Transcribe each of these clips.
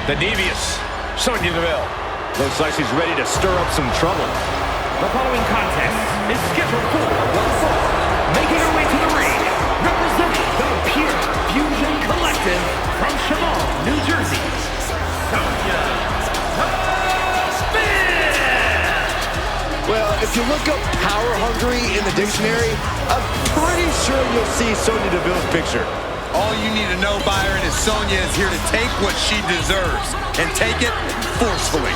the devious Sonya Deville. Looks like she's ready to stir up some trouble. The following contest is scheduled for one fall. Making her way to the ring, representing the Pure Fusion Collective from Cheval, New Jersey, Sonya. Well, if you look up power hungry in the dictionary, I'm pretty sure you'll see Sonya Deville's picture. All you need to know, Byron, is Sonya is here to take what she deserves and take it forcefully.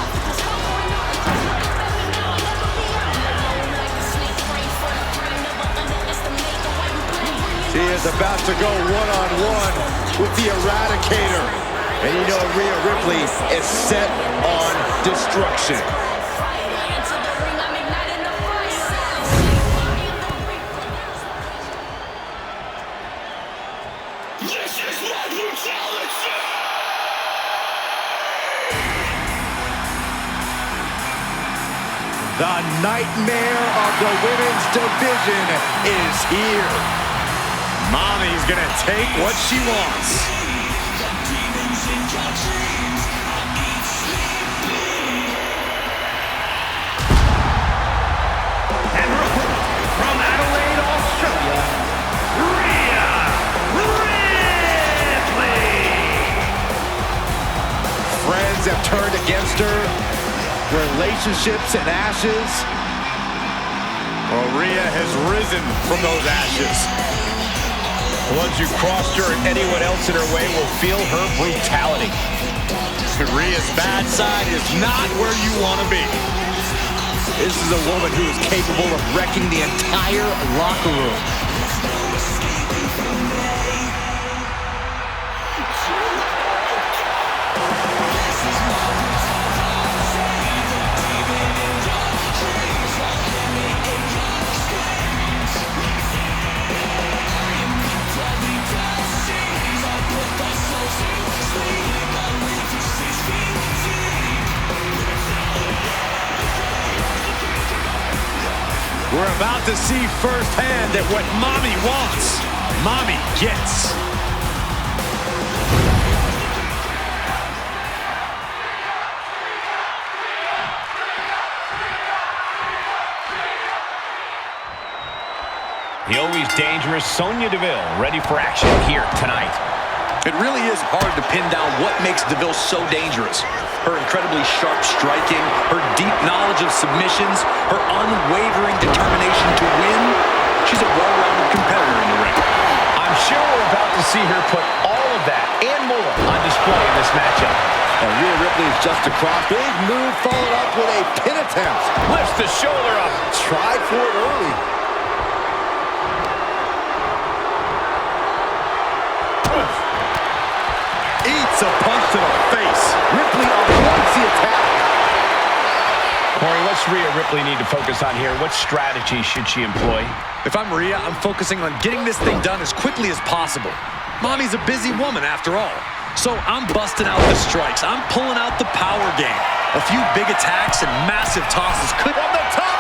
She is about to go one-on-one with the Eradicator. And you know Rhea Ripley is set on destruction. The nightmare of the women's division is here. Mommy's gonna take what she wants. And from Adelaide, Australia, Rhea Ripley. Friends have turned against her. Relationships in ashes. Well, Rhea has risen from those ashes. Once you crossed her, anyone else in her way will feel her brutality. Rhea's bad side is not where you want to be. This is a woman who is capable of wrecking the entire locker room. We're about to see firsthand that what Mommy wants, Mommy gets. The always dangerous Sonya Deville ready for action here tonight. It really is hard to pin down what makes Deville so dangerous. Her incredibly sharp striking, her deep knowledge of submissions, her unwavering determination to win. She's a well-rounded competitor in the ring. I'm sure we're about to see her put all of that and more on display in this matchup. And Rhea Ripley is just across. Big move followed up with a pin attempt. Lifts the shoulder up. Tried for it early. Eats a punch to the face. Ripley avoids the attack. Corey, what's Rhea Ripley need to focus on here? What strategy should she employ? If I'm Rhea, I'm focusing on getting this thing done as quickly as possible. Mommy's a busy woman after all. So I'm busting out the strikes. I'm pulling out the power game. A few big attacks and massive tosses could... From the top.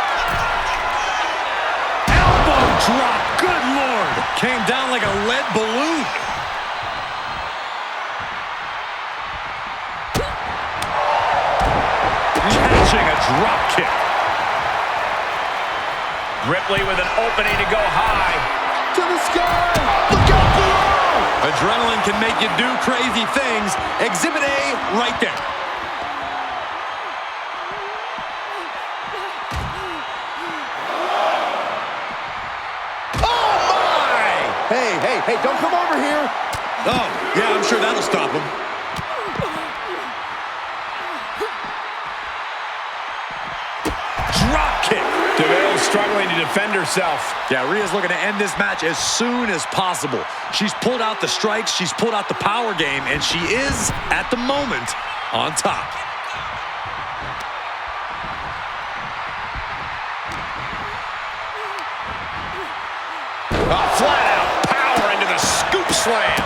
Elbow drop. Good Lord. Came down like a lead balloon. Catching a drop kick. Ripley with an opening to go high. To the sky. Look out below. Adrenaline can make you do crazy things. Exhibit A right there. Oh, my! Hey, don't come over here. Oh, yeah, I'm sure that'll stop him. Drop kick. Deville struggling to defend herself. Yeah, Rhea's looking to end this match as soon as possible. She's pulled out the strikes, she's pulled out the power game, and she is, at the moment, on top. Flat out power into the scoop slam.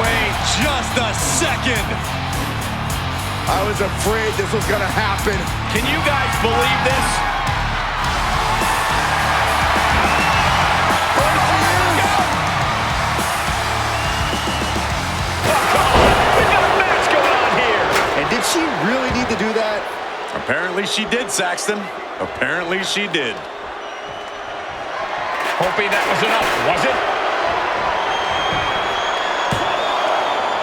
Wait just a second. I was afraid this was going to happen. Can you guys believe this? Apparently she did, Saxton. Apparently she did. Hoping that was enough, was it?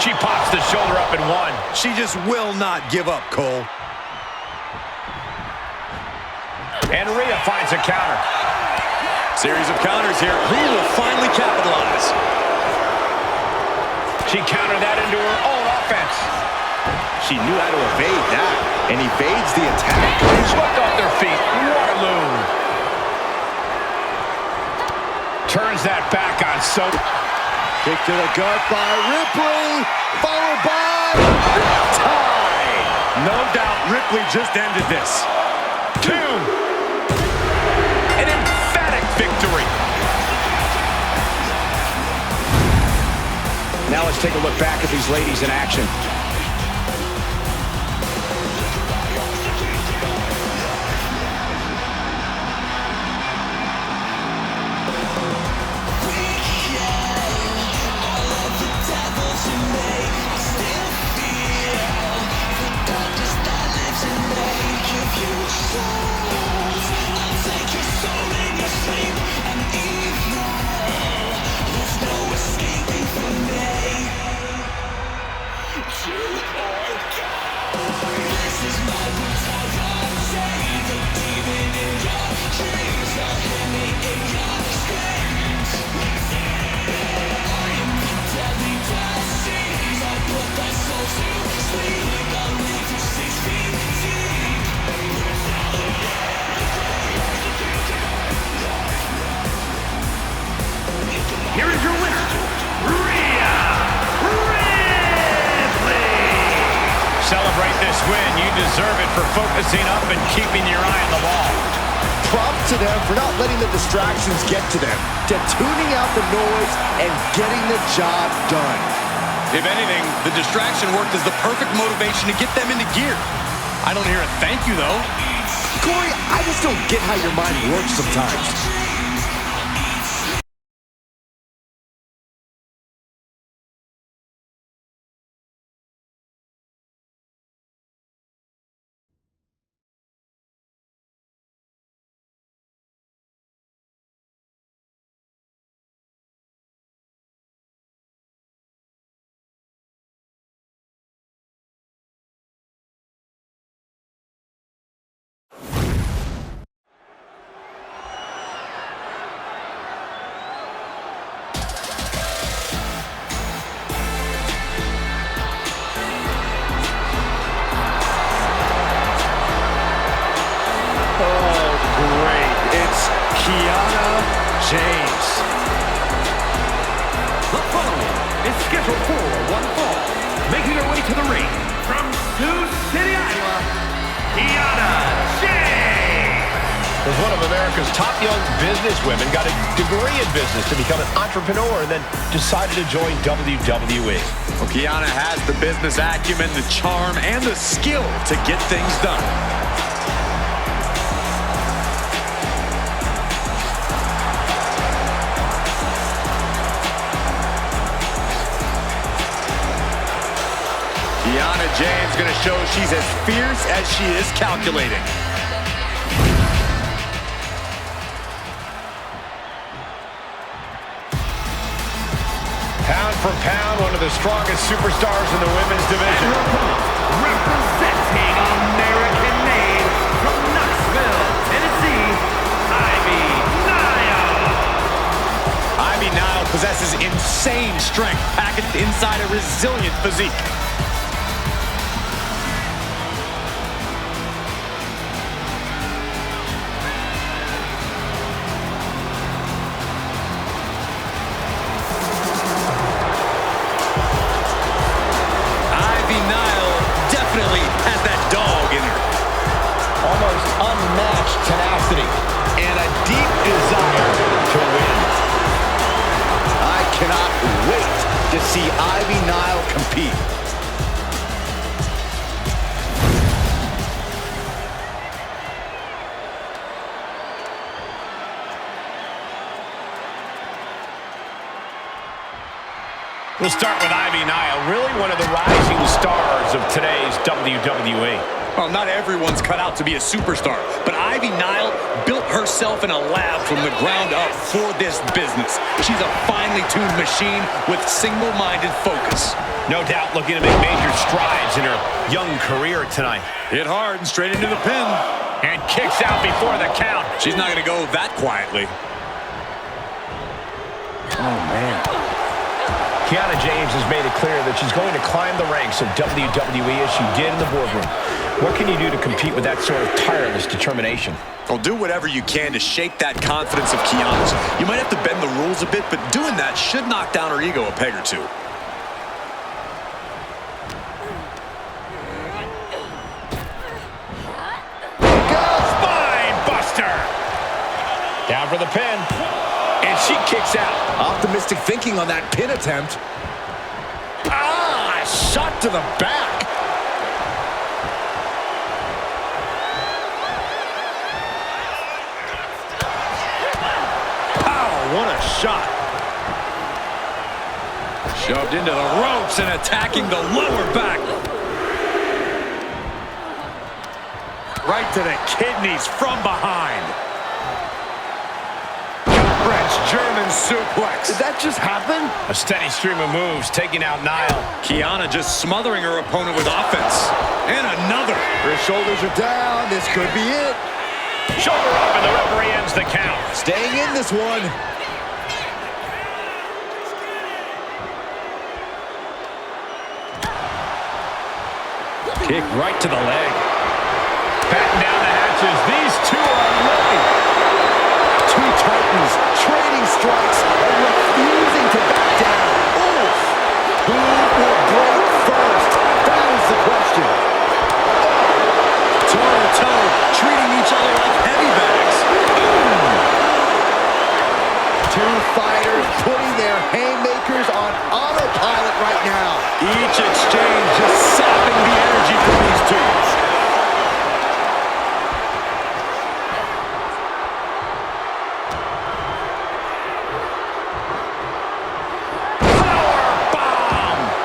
She pops the shoulder up and one. She just will not give up, Cole. And Rhea finds a counter. Series of counters here. Who will finally capitalize? She countered that into her own offense. She knew how to evade that, and evades the attack. Swept off their feet. Waterloo. Turns that back on Sonya. Kick to the gut by Ripley, followed by tie. No doubt Ripley just ended this. 2. An emphatic victory. Now let's take a look back at these ladies in action. Here is your winner, Rhea Ripley. Celebrate this win. You deserve it for focusing up and keeping your eye on the ball. Props to them for not letting the distractions get to them, to tuning out the noise and getting the job done. If anything, the distraction worked as the perfect motivation to get them into gear. I don't hear a thank you, though. Corey, I just don't get how your mind works sometimes. Kiana James. The following is scheduled for one fall. Making her way to the ring from Sioux City, Iowa, Kiana James. Was one of America's top young businesswomen, got a degree in business to become an entrepreneur, and then decided to join WWE. Well, Kiana has the business acumen, the charm, and the skill to get things done. Kiana James going to show she's as fierce as she is calculating. Pound for pound, one of the strongest superstars in the women's division. Representing American made from Knoxville, Tennessee, Nile possesses insane strength packaged inside a resilient physique. Nile definitely has that dog in her. Almost unmatched tenacity and a deep desire to win. I cannot wait to see Nile compete. We'll start with Nile, really one of the rising stars of today's WWE. Well, not everyone's cut out to be a superstar, but Nile built herself in a lab from the ground up for this business. She's a finely tuned machine with single-minded focus. No doubt looking to make major strides in her young career tonight. Hit hard and straight into the pin. And kicks out before the count. She's not going to go that quietly. Oh, man. Kiana James has made it clear that she's going to climb the ranks of WWE as she did in the boardroom. What can you do to compete with that sort of tireless determination? Well, do whatever you can to shake that confidence of Kiana's. You might have to bend the rules a bit, but doing that should knock down her ego a peg or two. Spine buster! Down for the pin. And she kicks out. Optimistic thinking on that pin attempt. Ah, shot to the back. Pow, what a shot. Shoved into the ropes and attacking the lower back. Right to the kidneys from behind. German suplex. Did that just happen? A steady stream of moves taking out Nile. Kiana just smothering her opponent with offense. And another. Her shoulders are down. This could be it. Shoulder up and the referee ends the count. Staying in this one. Kick right to the leg. Batten down the hatches. These two are ready. Two titans trading strikes and refusing to back down. Oof. Who will break first? That is the question. Toe-to-toe, treating each other like heavy bags. Two fighters putting their haymakers on autopilot right now. Each exchange just sapping the energy from these two.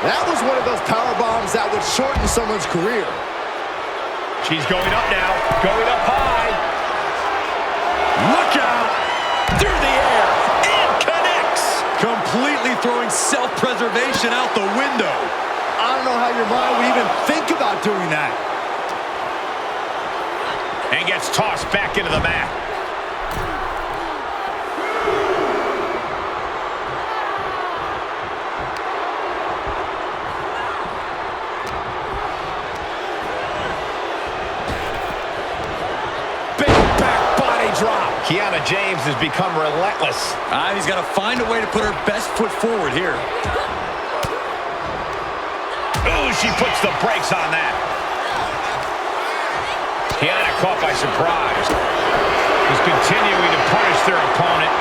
That was one of those power bombs that would shorten someone's career. She's going up now, going up high. Look out! Through the air, and connects! Completely throwing self-preservation out the window. I don't know how your mind would even think about doing that. And gets tossed back into the mat. Kiana James has become relentless. He's got to find a way to put her best foot forward here. Ooh, she puts the brakes on that. Kiana caught by surprise. Is continuing to punish their opponent.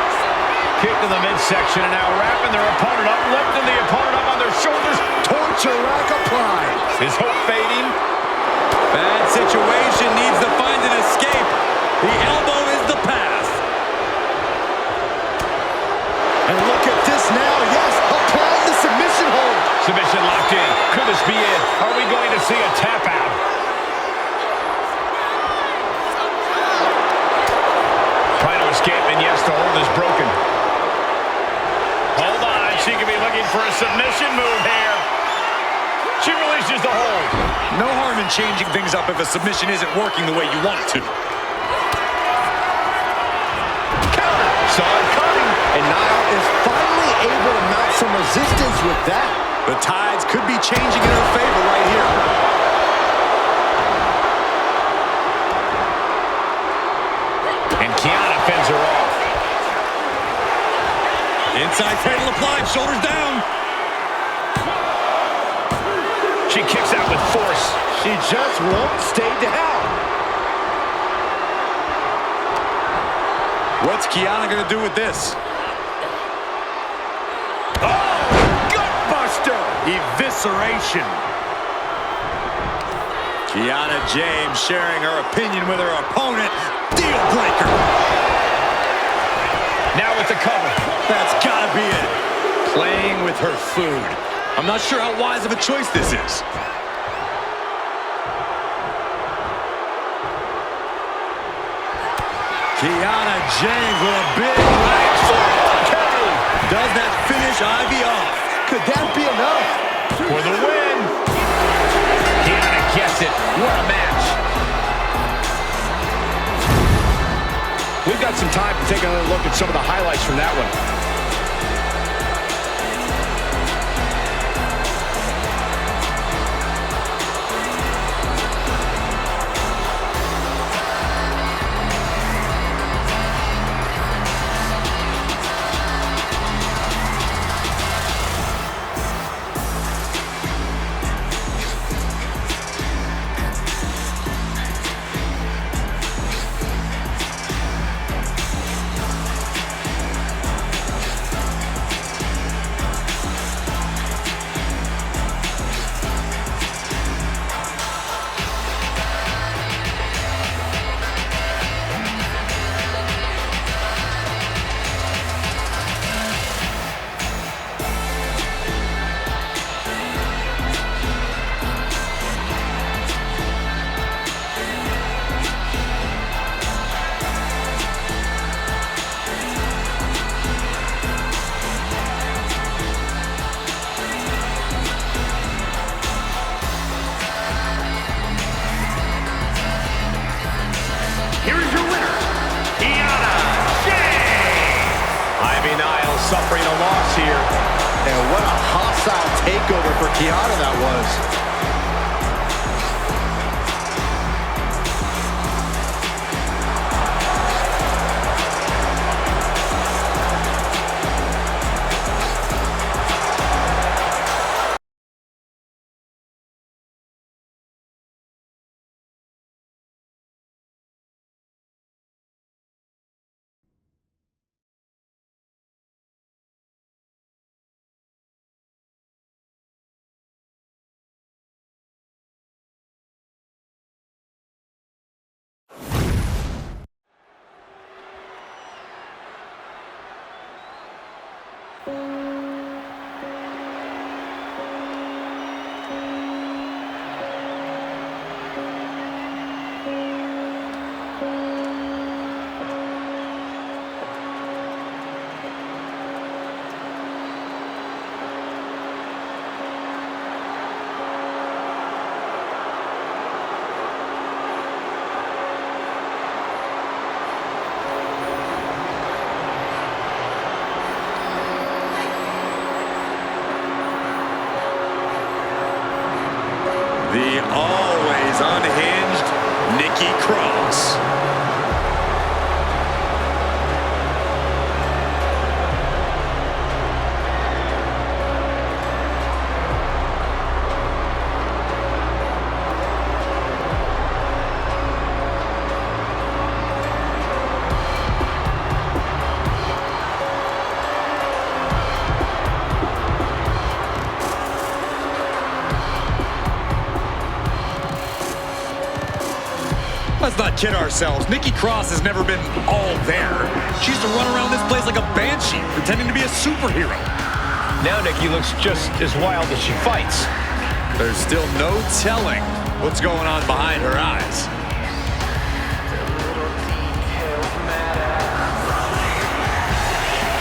Kick to the midsection and now wrapping their opponent up, lifting the opponent up on their shoulders. Torture rack applied. Is hope fading? Bad situation, needs to find an escape. The elbow is the pass. And look at this now. Yes, applying the submission hold. Submission locked in. Could this be it? Are we going to see a tap out? Trying to escape, and yes, the hold is broken. Hold on. She could be looking for a submission move here. She releases the hold. No harm in changing things up if a submission isn't working the way you want it to. Saw it coming, and Nile is finally able to mount some resistance with that. The tides could be changing in her favor right here. And Kiana fends her off. Inside cradle applied, shoulders down. She kicks out with force. She just won't stay down. What's Kiana going to do with this? Oh, gutbuster! Evisceration. Kiana James sharing her opinion with her opponent. Deal breaker. Now with the cover. That's got to be it. Playing with with her food. I'm not sure how wise of a choice this is. Kiana James with a big right foot. Does that finish Ivy off? Could that be enough? For the win. Kiana gets it. What a match. We've got some time to take another look at some of the highlights from that one. Here is your winner, Kiana James. Nile suffering a loss here. And what a hostile takeover for Kiana that was. The always unhinged Nikki Cross. Let's not kid ourselves. Nikki Cross has never been all there. She used to run around this place like a banshee, pretending to be a superhero. Now Nikki looks just as wild as she fights. There's still no telling what's going on behind her eyes.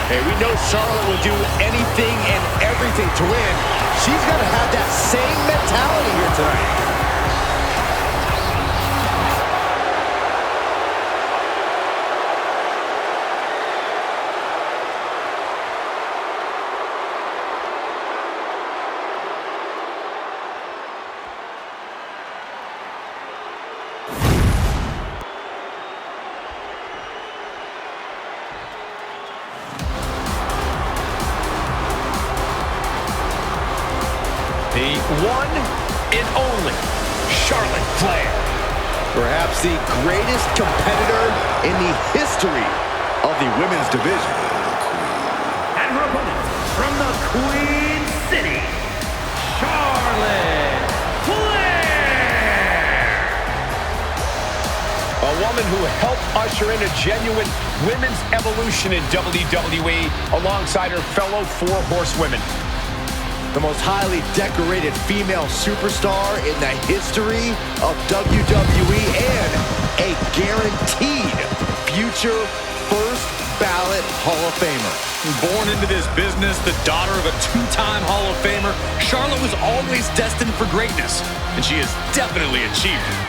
Hey, we know Charlotte will do anything and everything to win. She's got to have that same mentality here tonight. The one and only Charlotte Flair. Perhaps the greatest competitor in the history of the women's division. And her opponent from the Queen City, Charlotte Flair. A woman who helped usher in a genuine women's evolution in WWE alongside her fellow four horsewomen. the most highly decorated female superstar in the history of WWE and a guaranteed future first ballot Hall of Famer. Born into this business, the daughter of a two-time Hall of Famer, Charlotte was always destined for greatness, and she has definitely achieved it.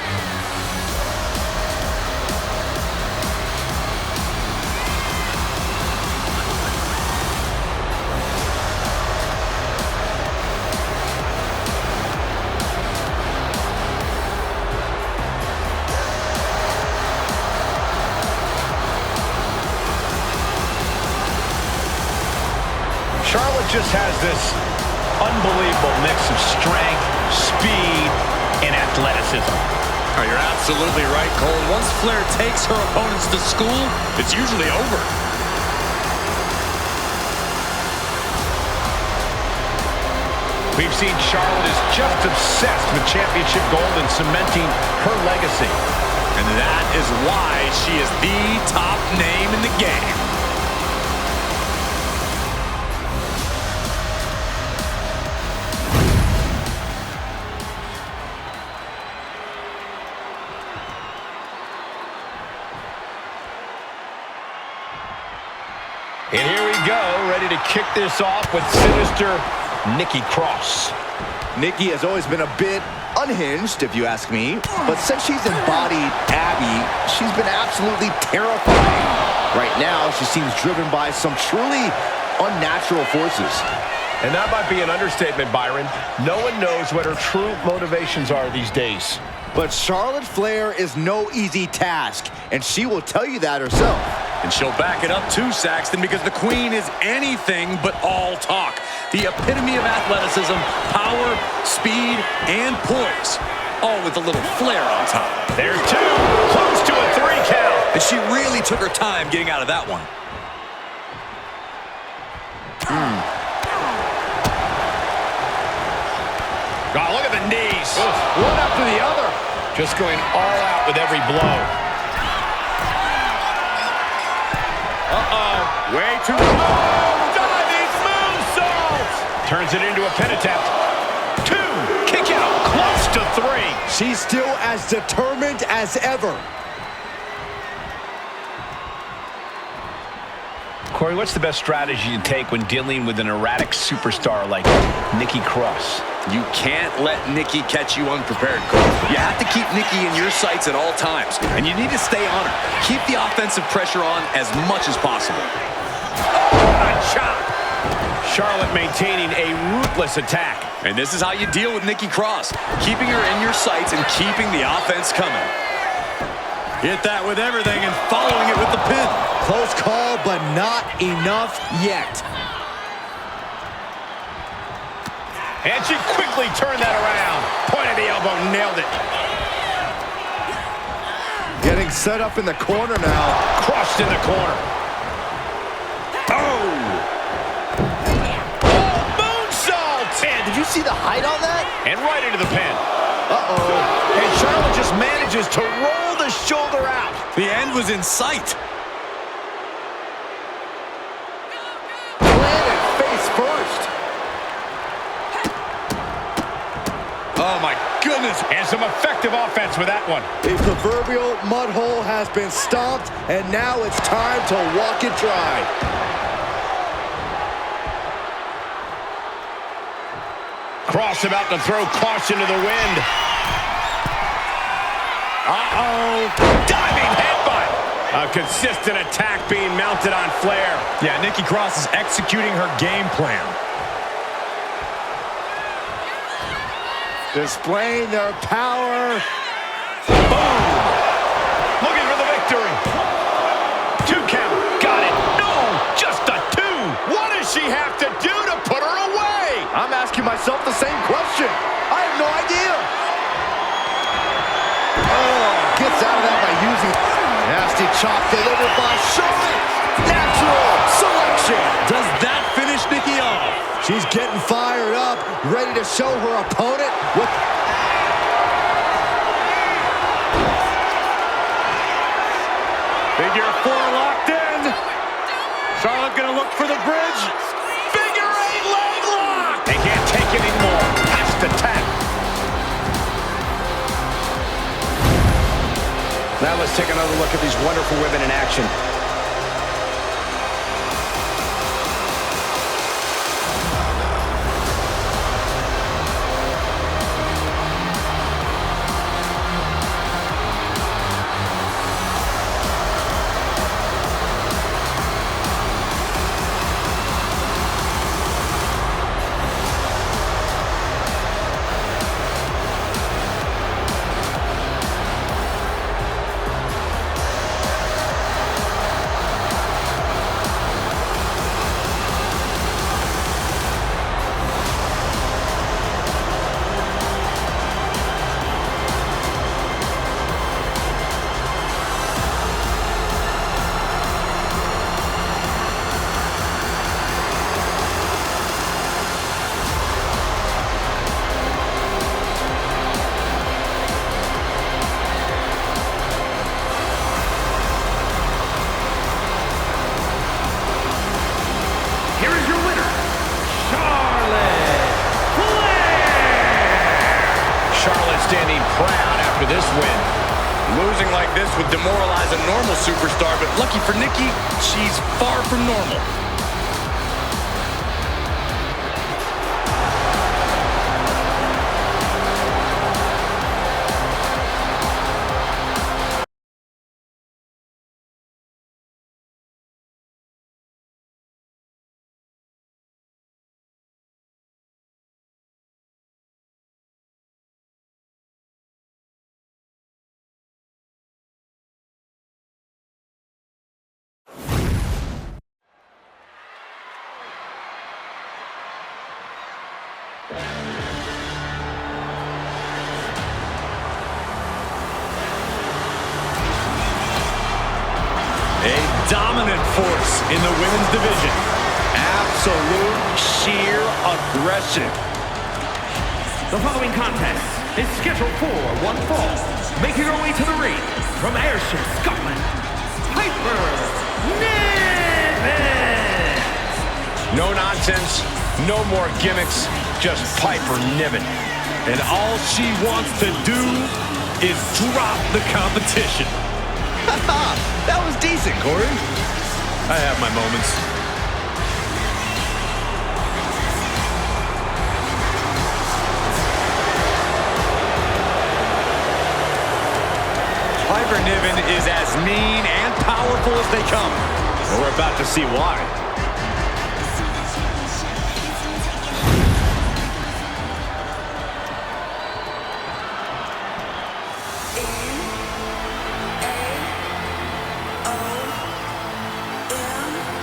Charlotte just has this unbelievable mix of strength, speed, and athleticism. Oh, you're absolutely right, Cole. Once Flair takes her opponents to school, it's usually over. We've seen Charlotte is just obsessed with championship gold and cementing her legacy. And that is why she is the top name in the game. And here we go, ready to kick this off with sinister Nikki Cross. Nikki has always been a bit unhinged, if you ask me. But since she's embodied Abby, she's been absolutely terrifying. Right now, she seems driven by some truly unnatural forces. And that might be an understatement, Byron. No one knows what her true motivations are these days. But Charlotte Flair is no easy task, and she will tell you that herself. And she'll back it up too, Saxton, because the Queen is anything but all talk. The epitome of athleticism, power, speed, and poise. All with a little flair on top. There's two, close to a 3 count. And she really took her time getting out of that one. Oh, look at the knees. One after the other. Just going all out with every blow. Way too low. Diving moonsault. Turns it into a pin attempt. 2. Kick out. Close to 3. She's still as determined as ever. Corey, what's the best strategy to take when dealing with an erratic superstar like Nikki Cross? You can't let Nikki catch you unprepared, Cole. You have to keep Nikki in your sights at all times, and you need to stay on her. Keep the offensive pressure on as much as possible. A chop. Charlotte maintaining a ruthless attack. And this is how you deal with Nikki Cross, keeping her in your sights and keeping the offense coming. Hit that with everything and following it with the pin. Close call, but not enough yet. And she quickly turned that around. Point of the elbow, nailed it. Getting set up in the corner now. Crushed in the corner. Oh! Oh, moonsault! Man, did you see the height on that? And right into the pin. Uh-oh. And Charlotte just manages to roll the shoulder out. The end was in sight. Planted face first. Oh, my goodness. And some effective offense with that one. The proverbial mud hole has been stomped, and now it's time to walk it dry. Cross about to throw caution to the wind. Uh-oh. Diving headbutt. A consistent attack being mounted on Flair. Yeah, Nikki Cross is executing her game plan. Displaying their power. Boom. Looking for the victory. 2 count. Got it. No, just a 2. What does she have to do to put her away? I'm asking myself the same question. I have no idea. Oh, gets out of that by using nasty chop delivered by Charlotte. Natural selection. Does that finish Nikki off? She's getting fired up, ready to show her opponent what... Figure 4 locked in. Charlotte gonna look for the bridge. Figure 8 leg lock. They can't take Now let's take another look at these wonderful women in action. standing proud after this win. Losing like this would demoralize a normal superstar, but lucky for Nikki, she's far from normal. A dominant force in the women's division. Absolute sheer aggression. The following contest is scheduled for one fall. Making her way to the ring from Ayrshire, Scotland, Piper Niven! No nonsense, no more gimmicks, just Piper Niven. And all she wants to do is drop the competition. That was decent, Corey. I have my moments. Piper Niven is as mean and powerful as they come. And we're about to see why.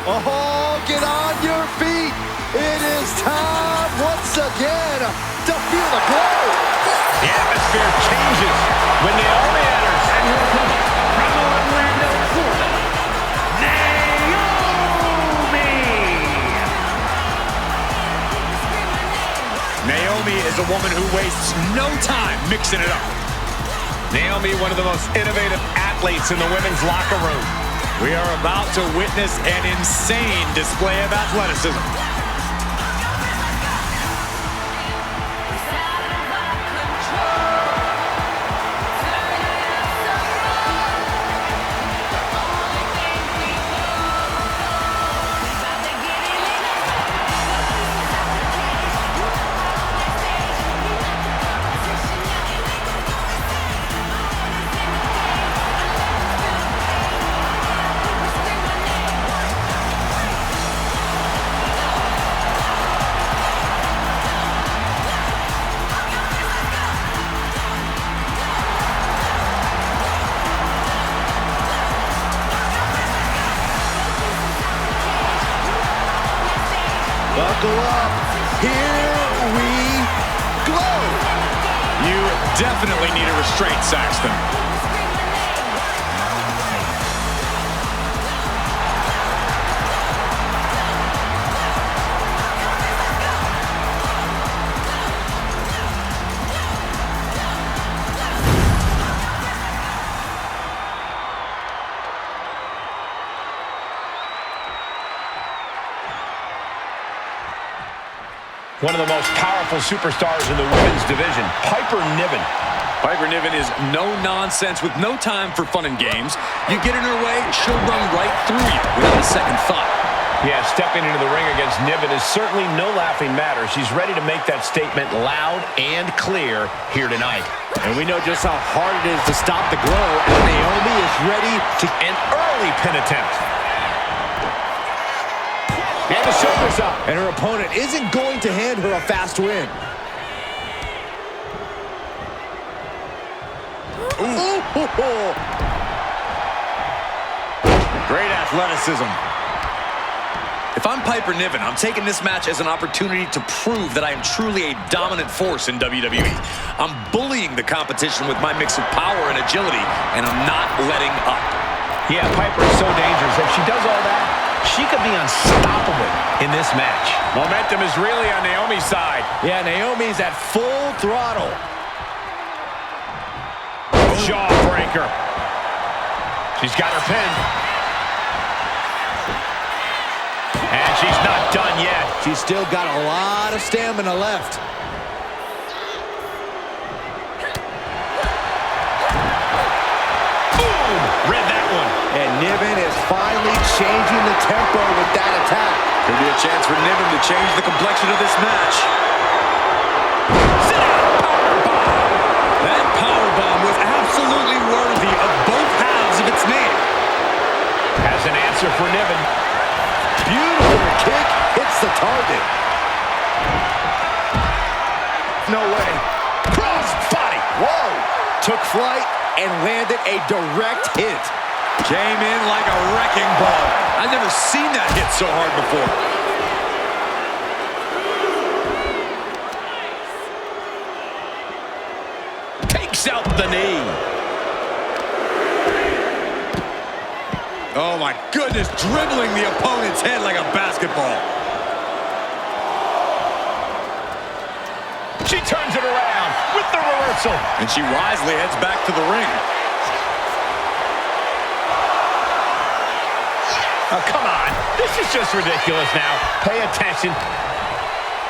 Oh, get on your feet. It is time once again to feel the glow. The atmosphere changes when Naomi enters. And her opponent from Orlando, Florida, Naomi! Naomi is a woman who wastes no time mixing it up. Naomi, one of the most innovative athletes in the women's locker room. We are about to witness an insane display of athleticism. Buckle up. Here we go. You definitely need a restraint, Saxton. One of the most powerful superstars in the women's division, Piper Niven. Piper Niven is no nonsense with no time for fun and games. You get in her way, she'll run right through you without a second thought. Yeah, stepping into the ring against Niven is certainly no laughing matter. She's ready to make that statement loud and clear here tonight. And we know just how hard it is to stop the glow, and Naomi is ready to... An early pin attempt. And the shoulders up. And her opponent isn't going to hand her a fast win. Ooh. Great athleticism. If I'm Piper Niven, I'm taking this match as an opportunity to prove that I am truly a dominant force in WWE. I'm bullying the competition with my mix of power and agility, and I'm not letting up. Yeah, Piper is so dangerous. If she does all that, she could be unstoppable in this match. Momentum is really on Naomi's side. Yeah, Naomi's at full throttle. Jawbreaker. She's got her pin. And she's not done yet. She's still got a lot of stamina left. Boom! Read that one. And Niven is finally changing the tempo with that attack. Could be a chance for Niven to change the complexion of this match. Sit down, powerbomb. That powerbomb was absolutely worthy of both halves of its name. Has an answer for Niven. Beautiful kick hits the target. No way. Cross body. Whoa. Took flight and landed a direct hit. Came in like a wrecking ball. I've never seen that hit so hard before. Takes out the knee. Oh my goodness, dribbling the opponent's head like a basketball. She turns it around with the reversal. And she wisely heads back to the ring. Oh, come on. This is just ridiculous now. Pay attention.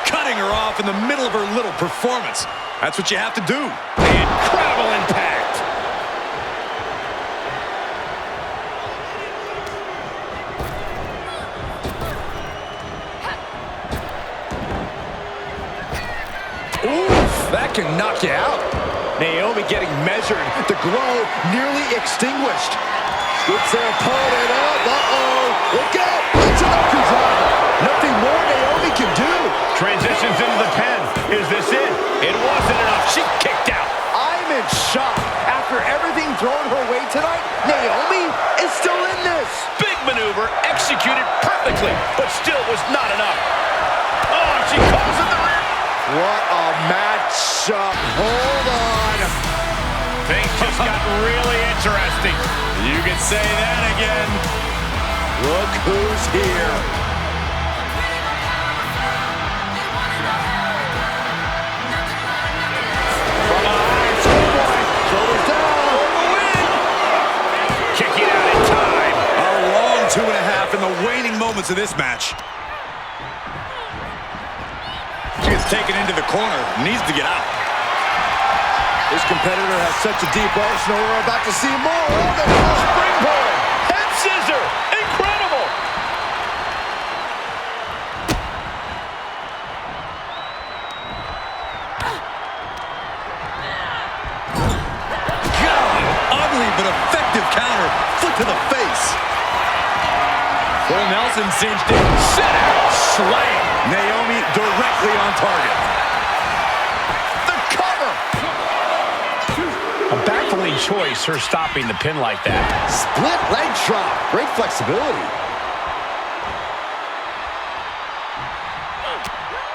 Cutting her off in the middle of her little performance. That's what you have to do. Incredible impact. That can knock you out. Naomi getting measured. The glow nearly extinguished. Scoops their opponent up. Uh-oh. Look out. It's an upper driver. Nothing more Naomi can do. Transitions into the pen. Is this it? It wasn't enough. She kicked out. I'm in shock. After everything thrown her way tonight, Naomi is still in this. Big maneuver, executed perfectly, but still was not enough. Oh, she calls in the rear. What a matchup. Hold on. Things just got really interesting. You can say that again. Look who's here. From behind, schoolboy. Shoulders down. For the win. Kicking out in time. A long 2.5 in the waning moments of this match. She gets taken into the corner, needs to get out. This competitor has such a deep arsenal. We're about to see more. Oh, the springboard. Head scissor. Incredible. God, ugly but effective counter. Foot to the face. Full Nelson cinched in. Sit out. Slam. Naomi directly on target. The cover. A baffling choice, her stopping the pin like that. Split leg drop. Great flexibility.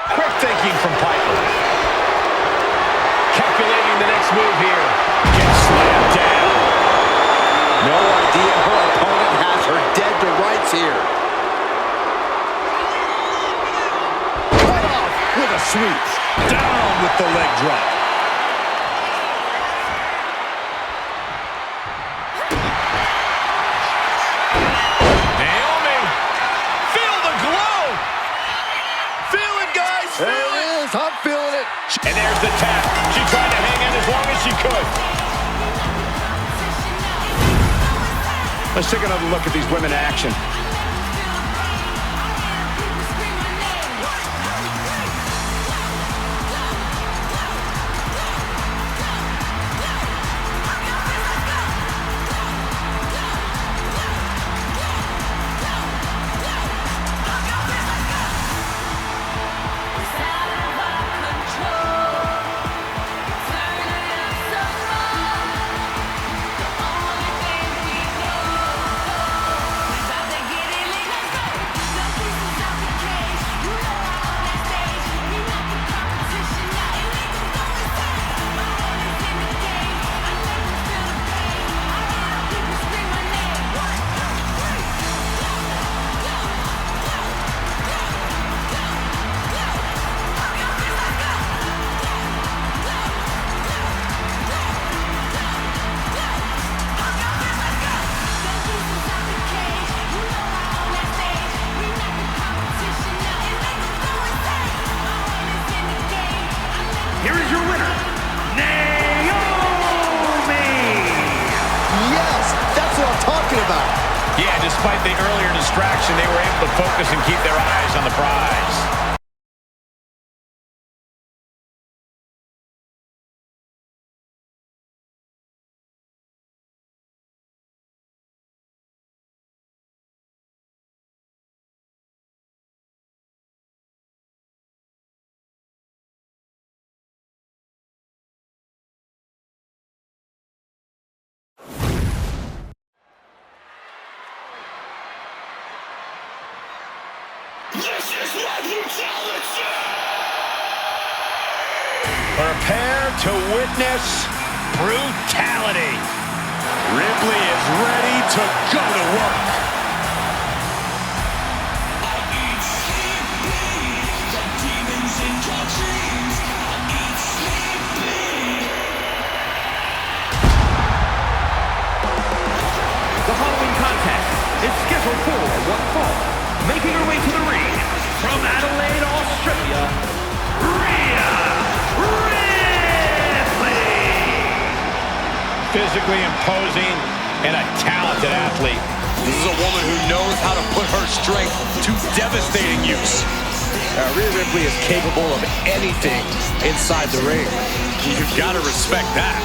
Quick thinking from Piper. Calculating the next move here. Gets slammed down. No idea her opponent has her dead to rights here. Cut off with a sweep. Down with the leg drop. Naomi, feel the glow. Feel it, guys. There it is. I'm feeling it. And there's the tap. She tried to hang in as long as she could. Let's take another look at these women in action. Here is your winner, Naomi! Yes, that's what I'm talking about. Yeah, despite the earlier distraction, they were able to focus and keep their eyes on the prize. Prepare to witness brutality. Ripley is ready to go to work. The following contest is scheduled for one fall. Making her way to the ring from Adelaide, Australia, Rhea Ripley! Physically imposing and a talented athlete. This is a woman who knows how to put her strength to devastating use. Rhea Ripley is capable of anything inside the ring. You've got to respect that.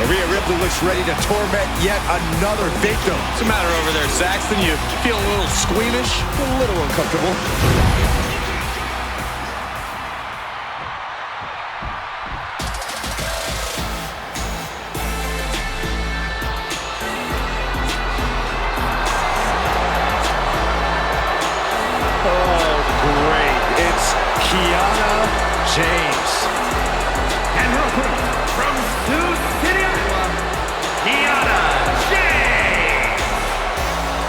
Rhea Ripley looks ready to torment yet another victim. What's the matter over there, Saxton? You feel a little squeamish? A little uncomfortable. Oh, great. It's Kiana James. And her opponent from Sioux City, Iowa, Kiana James.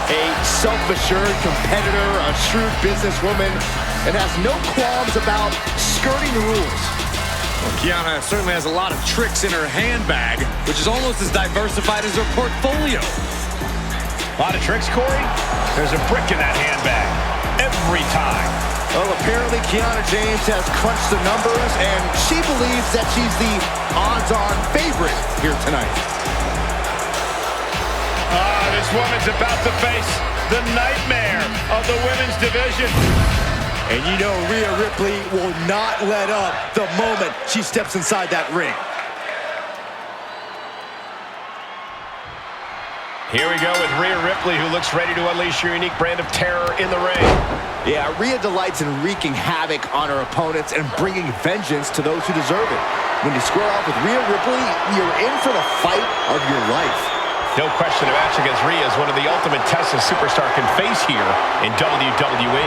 A self-assured competitor, a shrewd businesswoman, and has no qualms about skirting the rules. Well, Kiana certainly has a lot of tricks in her handbag, which is almost as diversified as her portfolio. A lot of tricks, Corey? There's a brick in that handbag. Every time. Well, apparently Kiana James has crunched the numbers, and she believes that she's the odds-on favorite here tonight. This woman's about to face the nightmare of the women's division. And you know Rhea Ripley will not let up the moment she steps inside that ring. Here we go with Rhea Ripley, who looks ready to unleash her unique brand of terror in the ring. Yeah, Rhea delights in wreaking havoc on her opponents and bringing vengeance to those who deserve it. When you square off with Rhea Ripley, you're in for the fight of your life. No question, a match against Rhea is one of the ultimate tests a superstar can face here in WWE.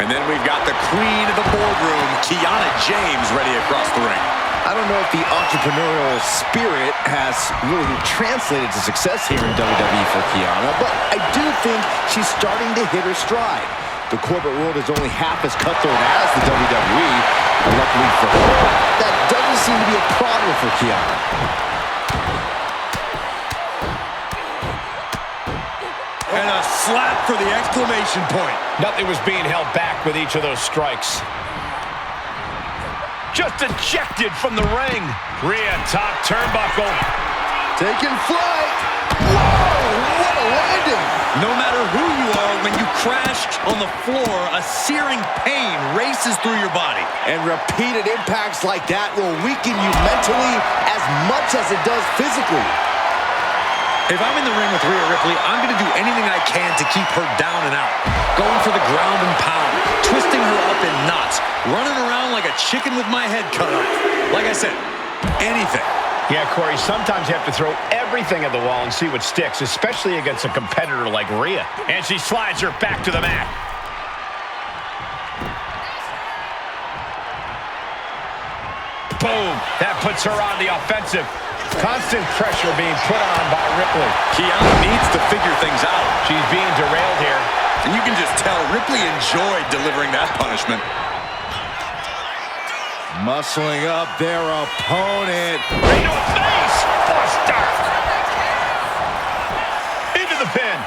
And then we've got the queen of the boardroom, Kiana James, ready across the ring. I don't know if the entrepreneurial spirit has really translated to success here in WWE for Kiana, but I do think she's starting to hit her stride. The corporate world is only half as cutthroat as the WWE, and luckily for her, that doesn't seem to be a problem for Kiana. And a slap for the exclamation point. Nothing was being held back with each of those strikes. Just ejected from the ring. Rhea, top turnbuckle. Taking flight. Whoa, what a landing. No matter who you are, when you crash on the floor, a searing pain races through your body. And repeated impacts like that will weaken you mentally as much as it does physically. If I'm in the ring with Rhea Ripley, I'm going to do anything I can to keep her down and out. Going for the ground and pound, twisting her up in knots, running around like a chicken with my head cut off. Like I said, anything. Yeah, Corey, sometimes you have to throw everything at the wall and see what sticks, especially against a competitor like Rhea. And she slides her back to the mat. Boom! That puts her on the offensive. Constant pressure being put on by Ripley. Kiana needs to figure things out. She's being derailed here. And you can just tell Ripley enjoyed delivering that punishment. Muscling up their opponent. Right to a face! Buster! Into the pin.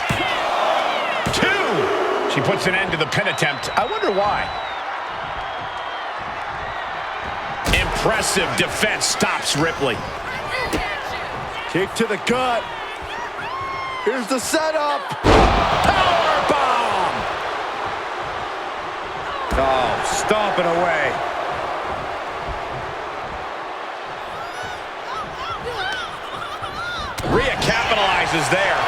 2! She puts an end to the pin attempt. I wonder why. Impressive defense stops Ripley. Kick to the gut. Here's the setup. Powerbomb. Oh, stomping away. Rhea capitalizes there.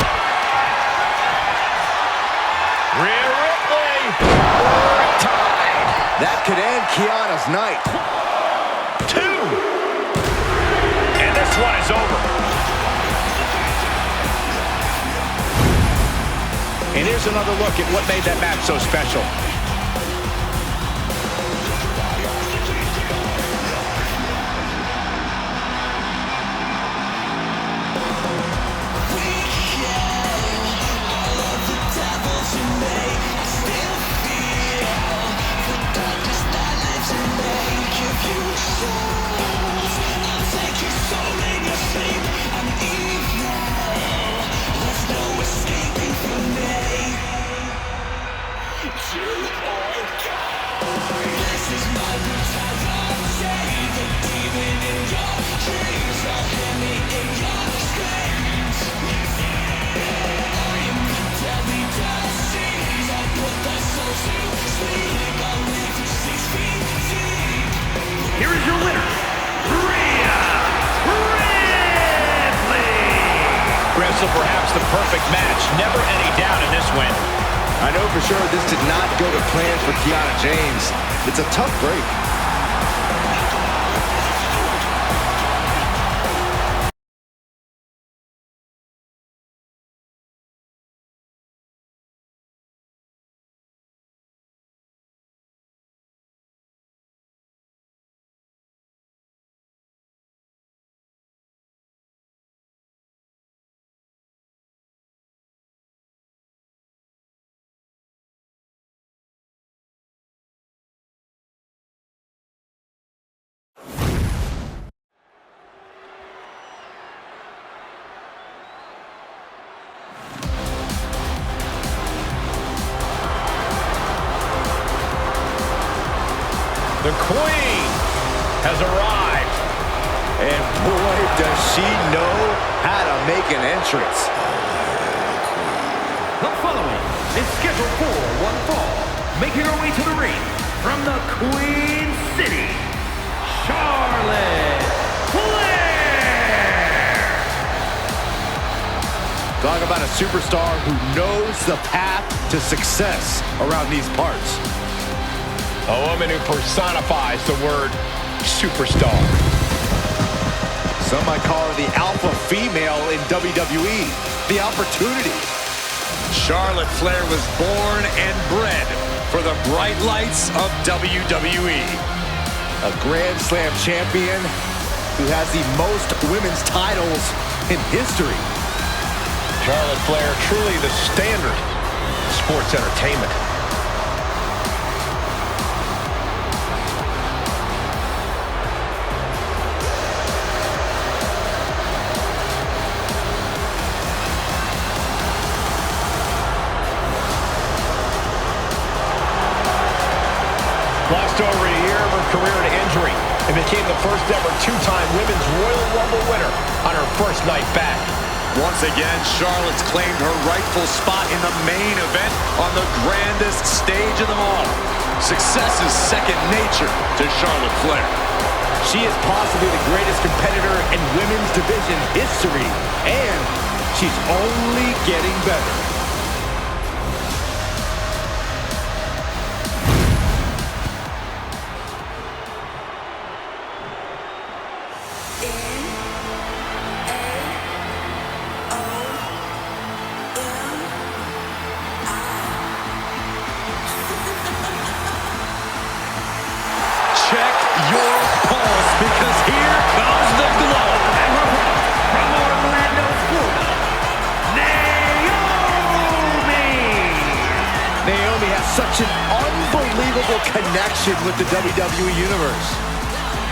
Rhea Ripley. Time. That could end Kiana's night. 2. And this one is over. And here's another look at what made that match so special. Here is your winner, Rhea Ripley. Wrestle perhaps the perfect match. Never any doubt in this win. I know for sure this did not go to plan for Kiana James. It's a tough break. The Queen has arrived. And boy, does she know how to make an entrance. The following is scheduled for one fall. Making her way to the ring from the Queen City, Charlotte Flair. Talk about a superstar who knows the path to success around these parts. A woman who personifies the word superstar. Some might call her the alpha female in WWE. The opportunity. Charlotte Flair was born and bred for the bright lights of WWE. A Grand Slam champion who has the most women's titles in history. Charlotte Flair, truly the standard of sports entertainment. Lost over a year of her career to injury and became the first ever two-time Women's Royal Rumble winner on her first night back. Once again, Charlotte's claimed her rightful spot in the main event on the grandest stage of them all. Success is second nature to Charlotte Flair. She is possibly the greatest competitor in women's division history, and she's only getting better. Check your pulse, because here comes the glow. From Orlando, Florida, Naomi! Naomi has such an unbelievable connection with the WWE Universe.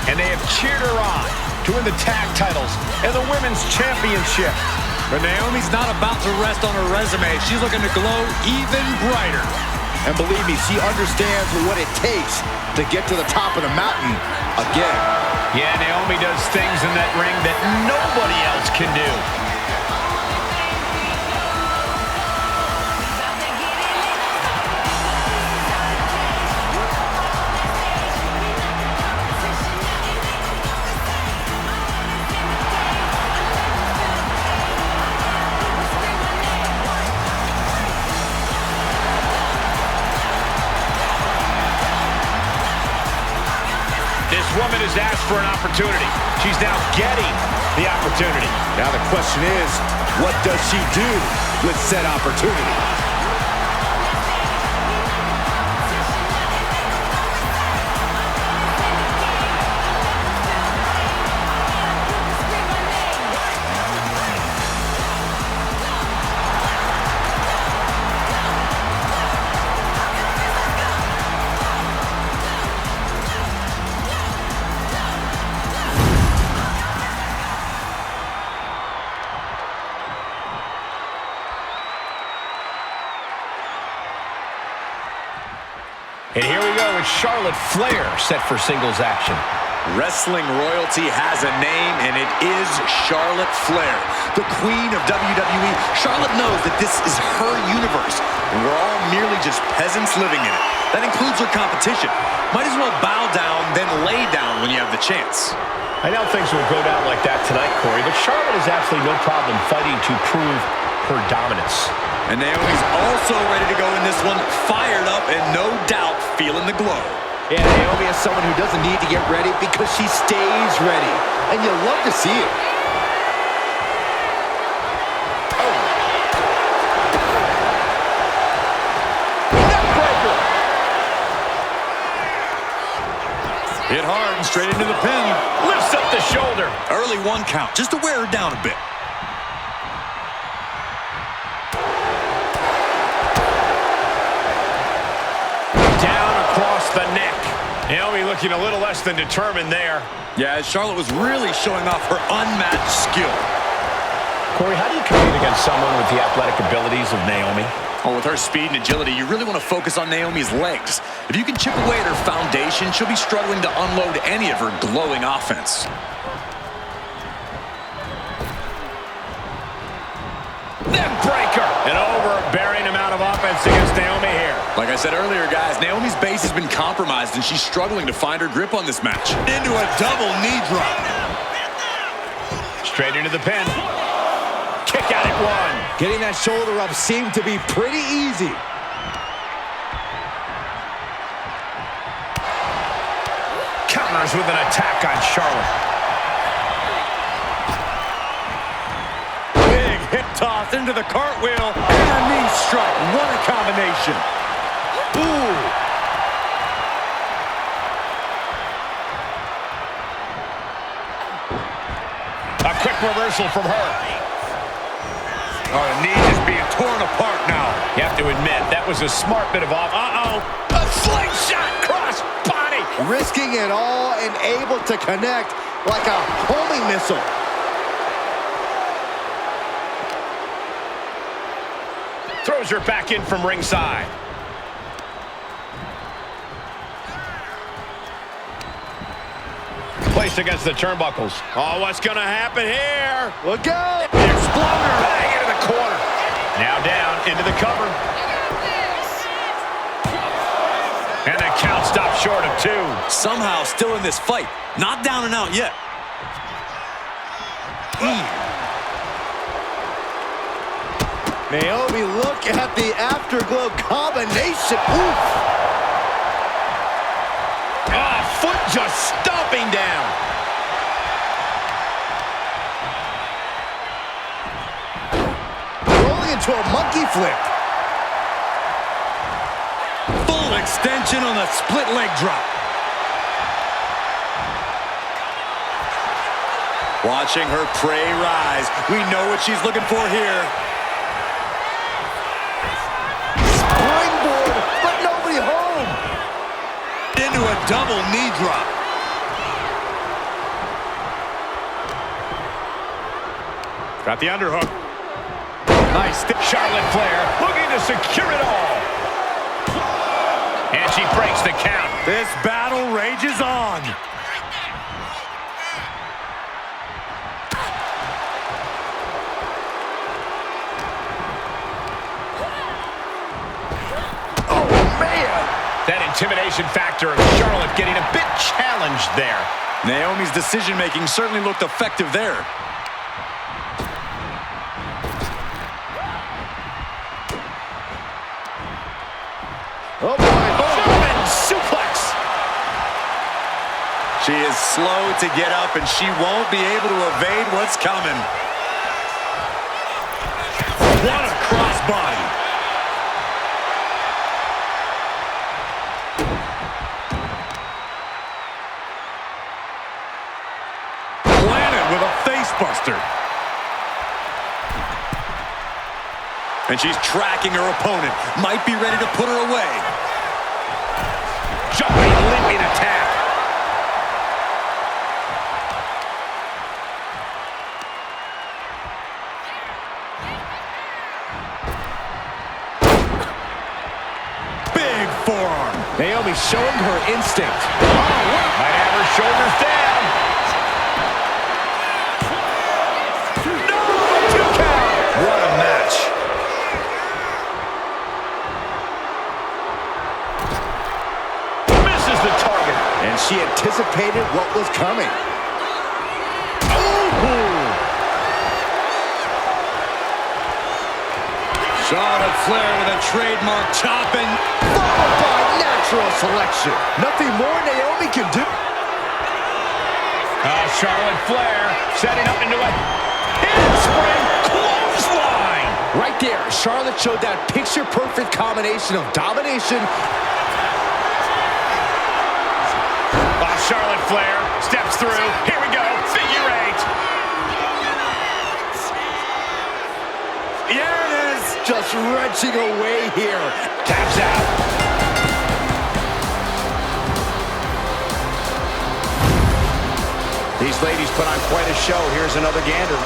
And they have cheered her on to win the tag titles and the Women's Championship. But Naomi's not about to rest on her resume. She's looking to glow even brighter. And believe me, she understands what it takes to get to the top of the mountain again. Yeah, Naomi does things in that ring that nobody else can do. This woman has asked for an opportunity. She's now getting the opportunity. Now the question is, what does she do with said opportunity? And here we go with Charlotte Flair set for singles action. Wrestling royalty has a name, and it is Charlotte Flair, the queen of WWE. Charlotte knows that this is her universe, and we're all merely just peasants living in it. That includes her competition. Might as well bow down, then lay down when you have the chance. I doubt things will go down like that tonight, Corey, but Charlotte has absolutely no problem fighting to prove her dominance. And Naomi's also ready to go in this one, fired up and no doubt feeling the glow. Yeah, Naomi is someone who doesn't need to get ready because she stays ready. And you love to see it. Hit hard and straight into the pin. Lifts up the shoulder. Early one count, just to wear her down a bit. Down across the neck. Naomi looking a little less than determined there. Yeah, Charlotte was really showing off her unmatched skill. Corey, how do you compete against someone with the athletic abilities of Naomi? Oh, with her speed and agility, you really want to focus on Naomi's legs. If you can chip away at her foundation, she'll be struggling to unload any of her glowing offense. Neckbreaker! An overbearing amount of offense against Naomi here. Like I said earlier, guys, Naomi's base has been compromised, and she's struggling to find her grip on this match. Into a double knee drop. Straight into the pin. Kick out at one. Getting that shoulder up seemed to be pretty easy. Counters with an attack on Charlotte. Big hip toss into the cartwheel. And a knee strike. What a combination. Ooh. reversal from her. Oh, the knee just being torn apart now. You have to admit, that was a smart bit of off. Uh-oh. A slingshot cross body. Risking it all and able to connect like a homing missile. Throws her back in from ringside. Placed against the turnbuckles. Oh, what's going to happen here? Look out! The exploder. Bang into the corner. Now down into the cover. And the count stopped short of 2. Somehow still in this fight. Not down and out yet. Naomi, look at the afterglow combination. Oof! Oh, foot just stomping down. Rolling into a monkey flip. Full extension on the split leg drop. Watching her prey rise. We know what she's looking for here. Springboard, but nobody home. Into a double knee drop. Got the underhook. Nice. Charlotte Flair looking to secure it all. And she breaks the count. This battle rages on. That intimidation factor of Charlotte getting a bit challenged there. Naomi's decision-making certainly looked effective there. Oh, boy. German suplex. She is slow to get up, and she won't be able to evade what's coming. What a crossbody. With a face buster. And she's tracking her opponent. Might be ready to put her away. Jumping, leaping attack. Big forearm. Naomi showing her instinct. Might have her shoulders down. What a match. Misses the target. And she anticipated what was coming. Charlotte Flair with a trademark chopping. Followed by natural selection. Nothing more Naomi can do. Charlotte Flair setting up into a handspring clothesline. Right there, Charlotte showed that picture-perfect combination of domination. Charlotte Flair steps through. Here we go. Figure 8. Here it is. Just wrenching away here. Taps out. These ladies put on quite a show. Here's another gander.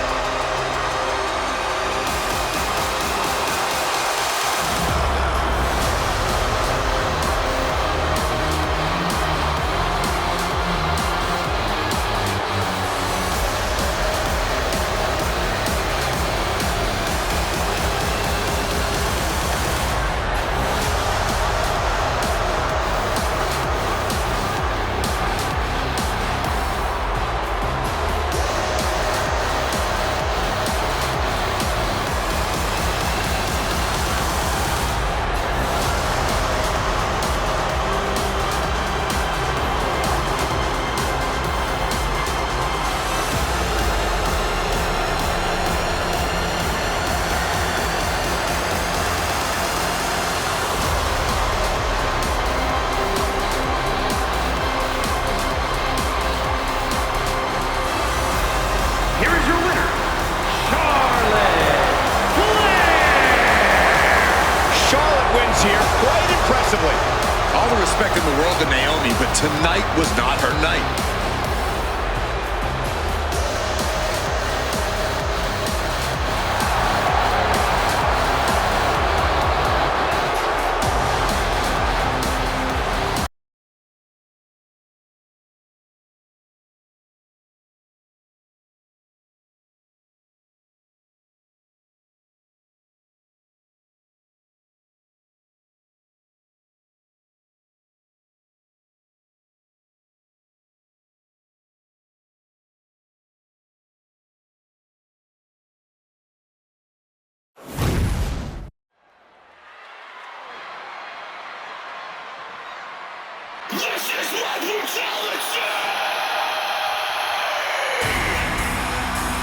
here quite impressively. All the respect in the world to Naomi, but tonight was not her night.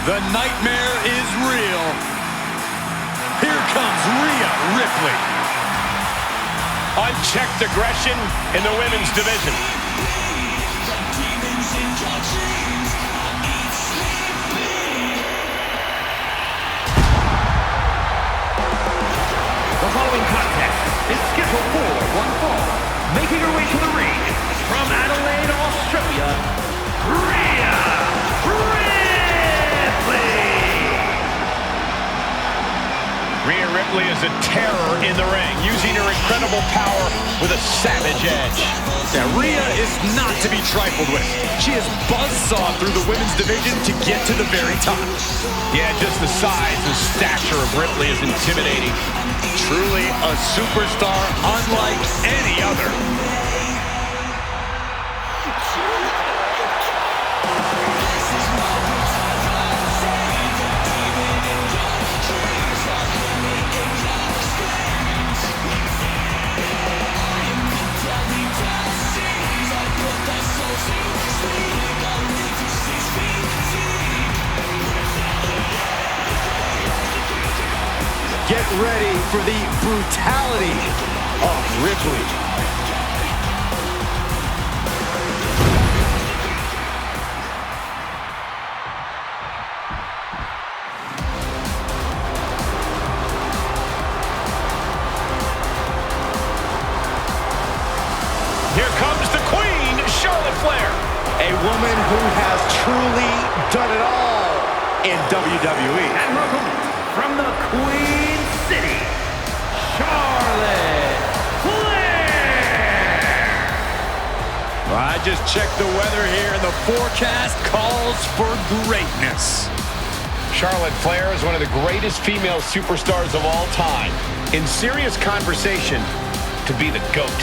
The nightmare is real. Here comes Rhea Ripley. Unchecked aggression in the women's division. The following contest is scheduled for one fall. Making her way to the ring from Adelaide, Australia, Rhea Ripley is a terror in the ring, using her incredible power with a savage edge. Yeah, Rhea is not to be trifled with. She is buzzsawed through the women's division to get to the very top. Yeah, just the size and stature of Ripley is intimidating. Truly a superstar unlike any other. Get ready for the brutality of Ripley. Here comes the Queen, Charlotte Flair. A woman who has truly done it all in WWE. And welcome from the Queen City, Charlotte Flair. I just checked the weather here, and the forecast calls for greatness. Charlotte Flair is one of the greatest female superstars of all time. In serious conversation to be the GOAT.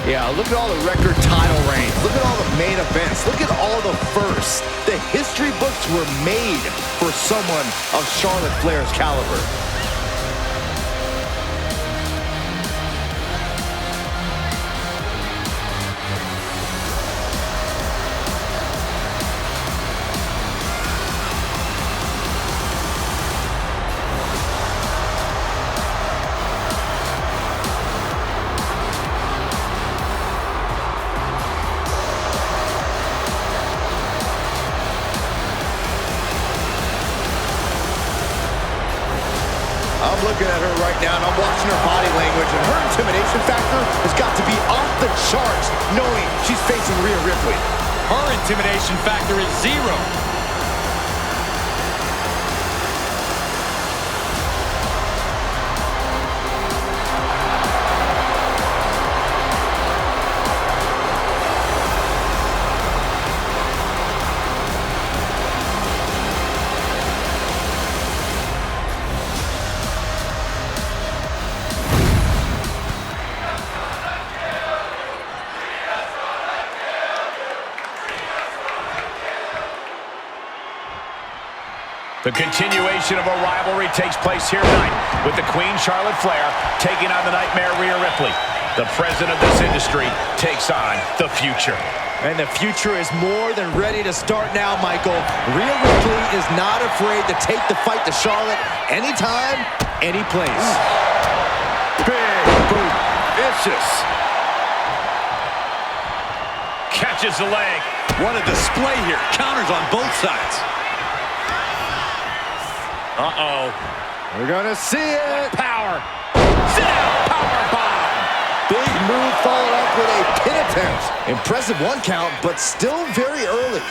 Yeah, look at all the record title reigns. Look at all the main events. Look at all the firsts. The history books were made for someone of Charlotte Flair's caliber. I'm looking at her right now, and I'm watching her body language, and her intimidation factor has got to be off the charts, knowing she's facing Rhea Ripley. Her intimidation factor is 0. The continuation of a rivalry takes place here tonight with the Queen Charlotte Flair taking on the Nightmare Rhea Ripley. The president of this industry takes on the future. And the future is more than ready to start now, Michael. Rhea Ripley is not afraid to take the fight to Charlotte anytime, any place. Big boot, vicious. Catches the leg. What a display here. Counters on both sides. Uh-oh. We're gonna see it. Power. Sit-out powerbomb. Big move followed up with a pin attempt. Impressive 1 count, but still very early.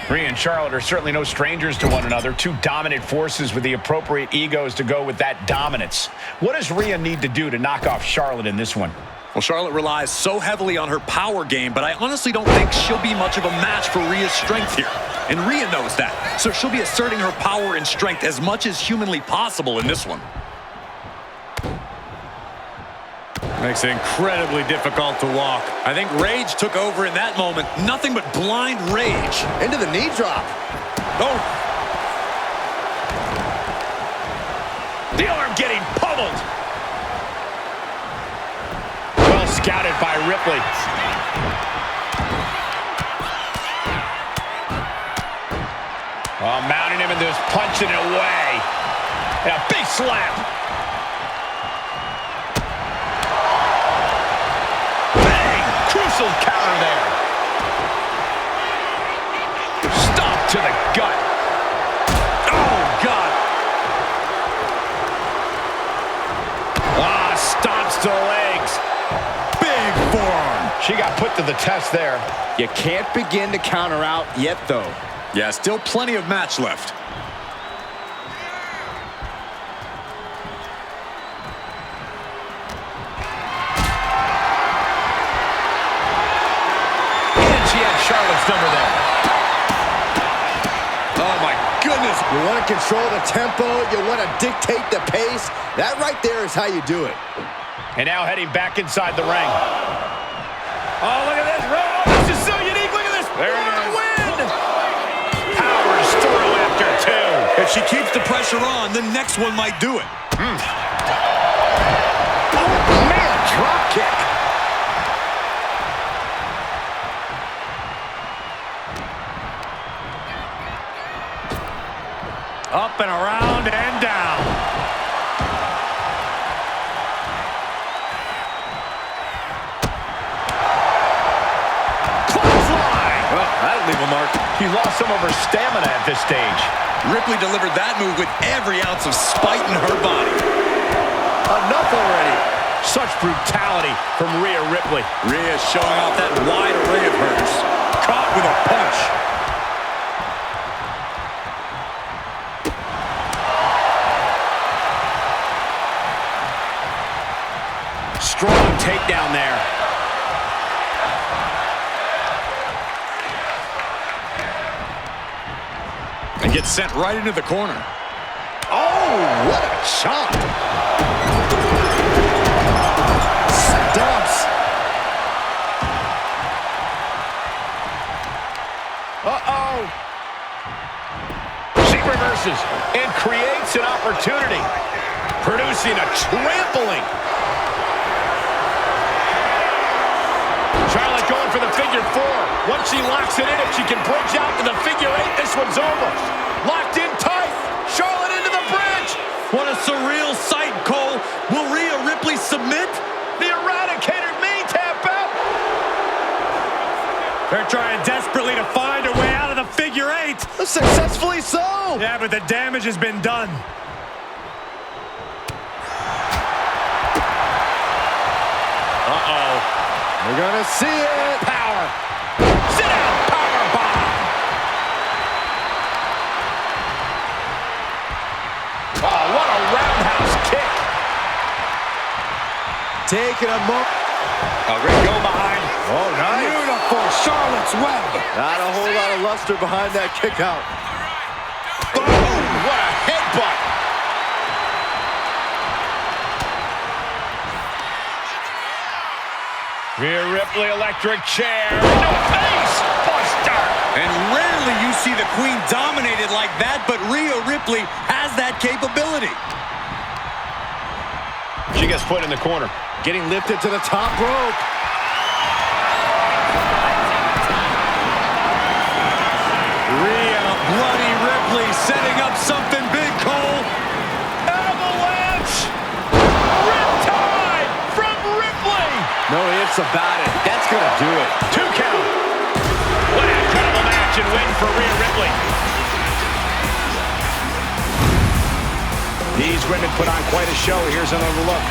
Rhea and Charlotte are certainly no strangers to one another. Two dominant forces with the appropriate egos to go with that dominance. What does Rhea need to do to knock off Charlotte in this one? Well, Charlotte relies so heavily on her power game, but I honestly don't think she'll be much of a match for Rhea's strength here. And Rhea knows that. So she'll be asserting her power and strength as much as humanly possible in this one. Makes it incredibly difficult to walk. I think rage took over in that moment. Nothing but blind rage. Into the knee drop. Oh. The arm getting pummeled. Well scouted by Ripley. Oh, mounting him and just punching it away. And a big slap. Bang! Crucial counter there. Stomp to the gut. Oh, God. Ah, stomps to the legs. Big forearm. She got put to the test there. You can't begin to counter out yet, though. Yeah, still plenty of match left. And she had Charlotte's number there. Oh, my goodness. You want to control the tempo. You want to dictate the pace. That right there is how you do it. And now heading back inside the ring. Oh, look at this. Oh, this is so unique. Look at this. There it is. Win. Powers through after two. If she keeps the pressure on, the next one might do it. Oh, man, drop kick. Up and around and down. Clothesline. Well, that'll leave a mark. She lost some of her stamina at this stage. Ripley delivered that move with every ounce of spite in her body. Enough already. Such brutality from Rhea Ripley. Rhea showing off that wide array of hers. Caught with a punch. Strong takedown there. And gets sent right into the corner. Oh, what a chop. Stumps. Uh-oh. She reverses and creates an opportunity, producing a trampling. Charlotte going for the figure four. Once she locks it in, if she can bridge out to the figure eight, this one's over. Locked in tight. Charlotte into the bridge. What a surreal sight, Cole. Will Rhea Ripley submit? The Eradicator may tap out. They're trying desperately to find a way out of the figure eight. Successfully so. Yeah, but the damage has been done. Uh-oh. We're going to see it. Power. Sit down. Power bomb. Oh, what a roundhouse kick. Taking a moment. A great go behind. Oh, nice. Beautiful Charlotte's Web. Not a whole lot of luster behind that kick out. Boom. What a headbutt. Rhea Ripley, electric chair. No face buster. And rarely you see the Queen dominated like that, but Rhea Ripley has that capability. She gets put in the corner. Getting lifted to the top rope. Rhea Bloody Ripley setting up something big, Cole. Avalanche. Riptide from Ripley. No ifs about it. That's going to do it. 2 count. What an incredible match and win for Rhea Ripley. These women put on quite a show. Here's another look.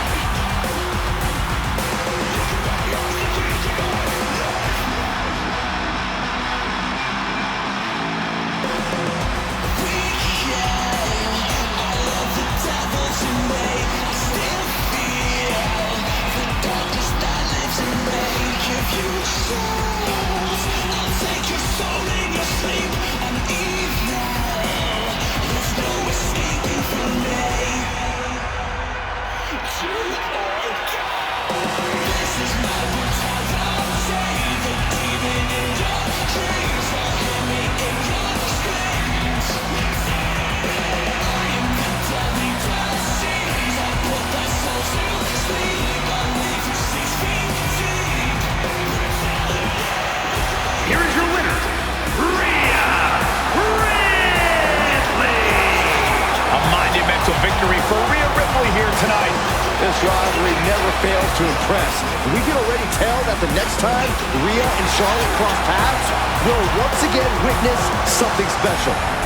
Here is your winner, Rhea Ripley. A monumental victory for Rhea Ripley here tonight. This rivalry never fails to impress. We can already tell that the next time Rhea and Charlotte cross paths, we'll once again witness something special.